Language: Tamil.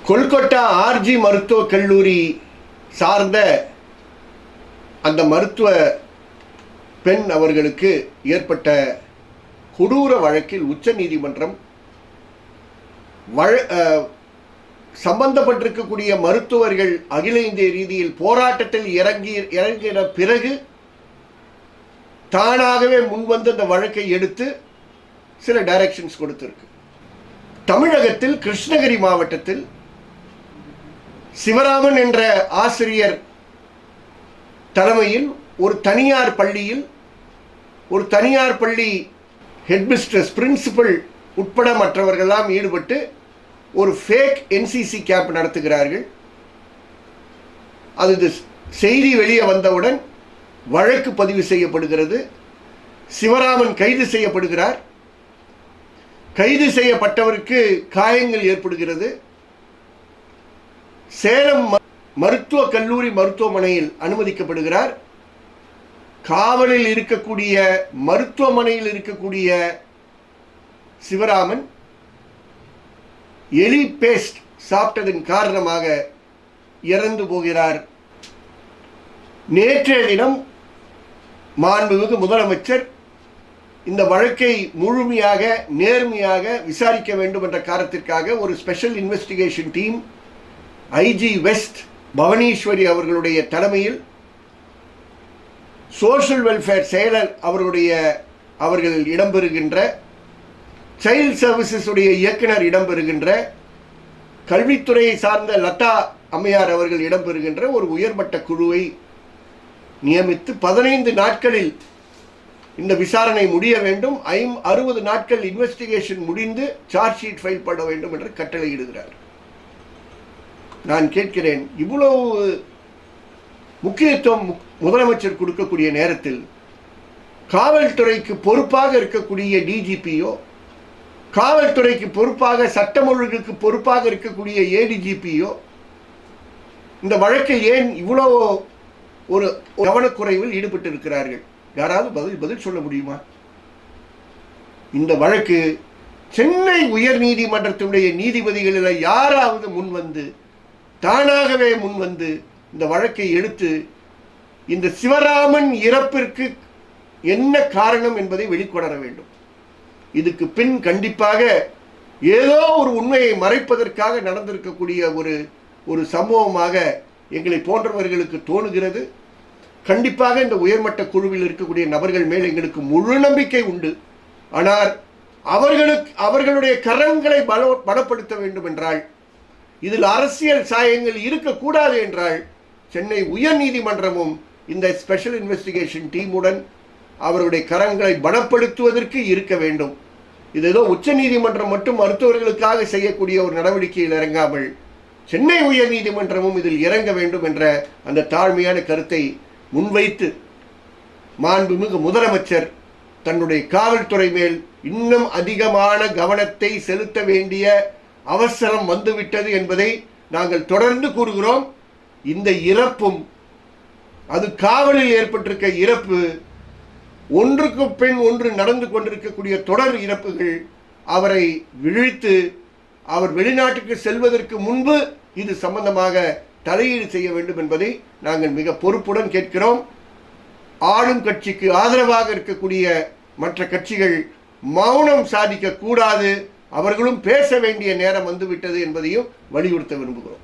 கொல்கத்தா ஆர்ஜி மருத்துவக் கல்லூரி சார்ந்த அந்த மருத்துவ பெண் அவர்களுக்கு ஏற்பட்ட கொடூர வழக்கில் உச்ச நீதிமன்றம் சம்பந்தப்பட்டிருக்கக்கூடிய மருத்துவர்கள் அகில இந்திய ரீதியில் போராட்டத்தில் இறங்கின பிறகு தானாகவே முன்வந்து அந்த வழக்கை எடுத்து சில டைரக்ஷன்ஸ் கொடுத்திருக்கு. தமிழகத்தில் கிருஷ்ணகிரி மாவட்டத்தில் சிவராமன் என்ற ஆசிரியர் தலைமையில் ஒரு தனியார் பள்ளி ஹெட்மிஸ்ட்ரஸ் பிரின்சிபல் உட்பட மற்றவர்களெல்லாம் ஈடுபட்டு ஒரு ஃபேக் என்சிசி கேம்ப் நடத்துகிறார்கள். அது செய்தி வெளியே வந்தவுடன் வழக்கு பதிவு செய்யப்படுகிறது. சிவராமன் கைது செய்யப்படுகிறார். கைது செய்யப்பட்டவருக்கு காயங்கள் ஏற்படுகிறது. சேலம் மருத்துவக் கல்லூரி மருத்துவமனையில் அனுமதிக்கப்படுகிறார். காவலில் இருக்கக்கூடிய மருத்துவமனையில் இருக்கக்கூடிய சிவராமன் எலி பேஸ்ட் சாப்பிட்டதன் காரணமாக இறந்து போகிறார். நேற்றைய தினம் மாண்புமிகு முதலமைச்சர் இந்த வழக்கை முழுமையாக நேர்மையாக விசாரிக்க வேண்டும் என்ற காரணத்திற்காக ஒரு special investigation team IG west Bhavaneeswari அவர்களுடைய தலைமையில் சோஷியல் வெல்ஃபேர் செயலர் அவர்கள் இடம்பெறுகின்ற, சைல்ட் சர்வீசஸ் உடைய இயக்குனர் இடம்பெறுகின்ற, கல்வித்துறையை சார்ந்த லதா அம்மையார் அவர்கள் இடம்பெறுகின்ற ஒரு உயர்மட்ட குழுவை நியமித்து 15 நாட்களில் இந்த விசாரணை முடிய வேண்டும். 60 நாட்கள் இன்வெஸ்டிகேஷன் முடிந்து சார்ஜ் ஷீட் ஃபைல் பண்ண வேண்டும் என்று கட்டளையிடுகிறார். நான் கேட்கிறேன், இவ்வளவு முக்கியத்துவம் முதலமைச்சர் கொடுக்கக்கூடிய நேரத்தில் காவல்துறைக்கு பொறுப்பாக இருக்கக்கூடிய டிஜிபியோ, காவல்துறைக்கு பொறுப்பாக சட்டம் ஒழுங்குக்கு பொறுப்பாக இருக்கக்கூடிய ஏடிஜிபியோ இந்த வழக்கில் ஏன் இவ்வளவு ஒரு கவனக்குறைவில் ஈடுபட்டு இருக்கிறார்கள்? யாராவது பதில் சொல்ல முடியுமா? இந்த வழக்கு சென்னை உயர் நீதிமன்றத்தினுடைய நீதிபதிகளில் யாராவது தானாகவே முன்வந்து இந்த வழக்கை எடுத்து இந்த சிவராமன் இறப்பிற்கு என்ன காரணம் என்பதை வெளிக்கொணர வேண்டும். இதுக்கு பின் கண்டிப்பாக ஏதோ ஒரு உண்மையை மறைப்பதற்காக நடந்திருக்கக்கூடிய ஒரு சம்பவமாக எங்களை போன்றவர்களுக்கு தோணுகிறது. கண்டிப்பாக இந்த உயர்மட்ட குழுவில் இருக்கக்கூடிய நபர்கள் மேல் எங்களுக்கு முழு நம்பிக்கை உண்டு. ஆனால் அவர்களுடைய கரங்களை பலப்படுத்த வேண்டும் என்றால், இதில் அரசியல் சாயங்கள் இருக்கக்கூடாது என்றால், சென்னை உயர் நீதிமன்றமும் இந்த ஸ்பெஷல் இன்வெஸ்டிகேஷன் டீமுடன் அவருடைய கரங்களை பலப்படுத்துவதற்கு இருக்க வேண்டும். இது ஏதோ உச்ச நீதிமன்றம் மட்டும் மருத்துவர்களுக்காக செய்யக்கூடிய ஒரு நடவடிக்கையில் இறங்காமல் சென்னை உயர் நீதிமன்றமும் இதில் இறங்க வேண்டும் என்ற அந்த தாழ்மையான கருத்தை முன்வைத்து மாண்புமிகு முதலமைச்சர் தன்னுடைய காவல்துறை மேல் இன்னும் அதிகமான கவனத்தை செலுத்த வேண்டிய அவசரம் வந்துவிட்டது என்பதை நாங்கள் தொடர்ந்து கூறுகிறோம். இந்த இறப்பும் அது காவலில் ஏற்பட்டிருக்க இறப்பு, ஒன்றுக்கு பின் ஒன்று நடந்து கொண்டிருக்கக்கூடிய தொடர் இறப்புகள் அவரை விழித்து அவர் வெளிநாட்டுக்கு செல்வதற்கு முன்பு இது சம்பந்தமாக தலையீடு செய்ய வேண்டும் என்பதை நாங்கள் மிக பொறுப்புடன் கேட்கிறோம். ஆளும் கட்சிக்கு ஆதரவாக இருக்கக்கூடிய மற்ற கட்சிகள் மௌனம் சாதிக்க கூடாது, அவர்களும் பேச வேண்டிய நேரம் வந்துவிட்டது என்பதையும் வலியுறுத்த விரும்புகிறோம்.